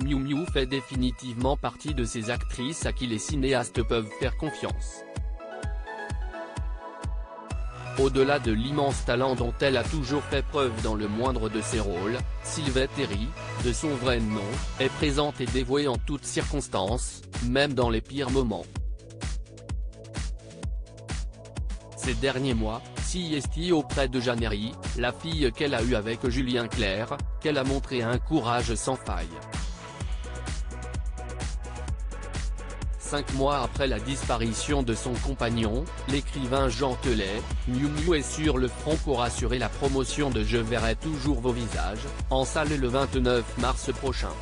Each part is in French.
Miu Miu fait définitivement partie de ces actrices à qui les cinéastes peuvent faire confiance. Au-delà de l'immense talent dont elle a toujours fait preuve dans le moindre de ses rôles, Sylvette Terry, de son vrai nom, est présente et dévouée en toutes circonstances, même dans les pires moments. Ces derniers mois, CST auprès de Janery, la fille qu'elle a eue avec Julien Clerc, qu'elle a montré un courage sans faille. 5 mois après la disparition de son compagnon, l'écrivain Jean Telet, Miu Miu est sur le front pour assurer la promotion de Je verrai toujours vos visages, en salle le 29 mars prochain.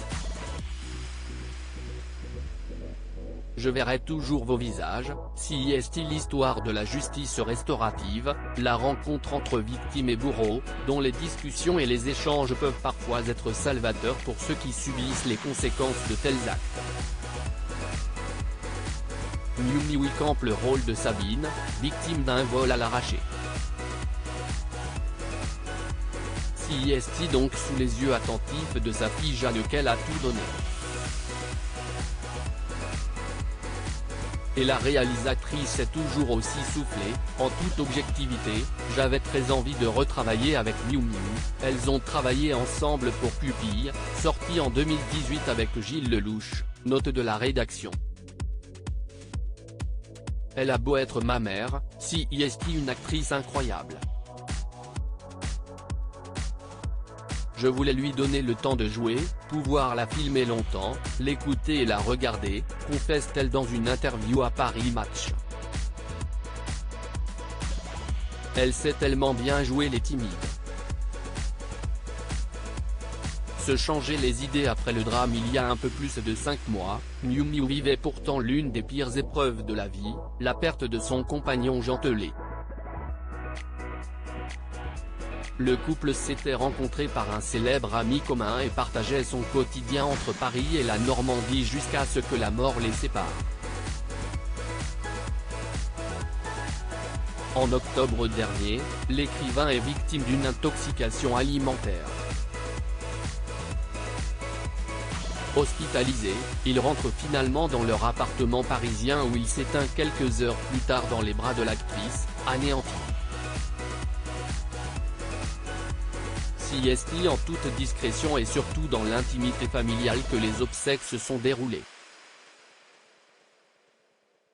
Je verrai toujours vos visages, CST l'histoire de la justice restaurative, la rencontre entre victimes et bourreaux, dont les discussions et les échanges peuvent parfois être salvateurs pour ceux qui subissent les conséquences de tels actes. Miu Miu campe le rôle de Sabine, victime d'un vol à l'arraché. CST donc sous les yeux attentifs de sa fille Jeanne qu'elle a tout donné. Et la réalisatrice est toujours aussi soufflée, en toute objectivité, j'avais très envie de retravailler avec Miu Miu, elles ont travaillé ensemble pour Pupille, sorti en 2018 avec Gilles Lelouch, note de la rédaction. Elle a beau être ma mère, CST une actrice incroyable. Je voulais lui donner le temps de jouer, pouvoir la filmer longtemps, l'écouter et la regarder, confesse-t-elle dans une interview à Paris Match. Elle sait tellement bien jouer les timides. Se changer les idées après le drame il y a un peu plus de 5 mois, Miu Miu vivait pourtant l'une des pires épreuves de la vie, la perte de son compagnon Jean Telet. Le couple s'était rencontré par un célèbre ami commun et partageait son quotidien entre Paris et la Normandie jusqu'à ce que la mort les sépare. En octobre dernier, l'écrivain est victime d'une intoxication alimentaire. Hospitalisé, il rentre finalement dans leur appartement parisien où il s'éteint quelques heures plus tard dans les bras de l'actrice, anéantie. CST en toute discrétion et surtout dans l'intimité familiale que les obsèques se sont déroulées.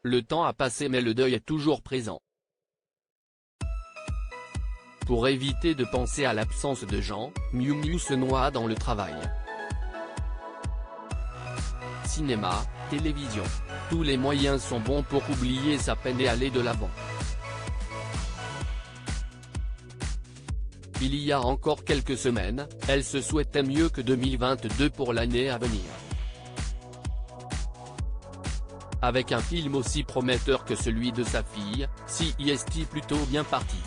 Le temps a passé mais le deuil est toujours présent. Pour éviter de penser à l'absence de Jean, Miu Miu se noie dans le travail. Cinéma, télévision, tous les moyens sont bons pour oublier sa peine et aller de l'avant. Il y a encore quelques semaines, elle se souhaitait mieux que 2022 pour l'année à venir. Avec un film aussi prometteur que celui de sa fille, CST plutôt bien parti.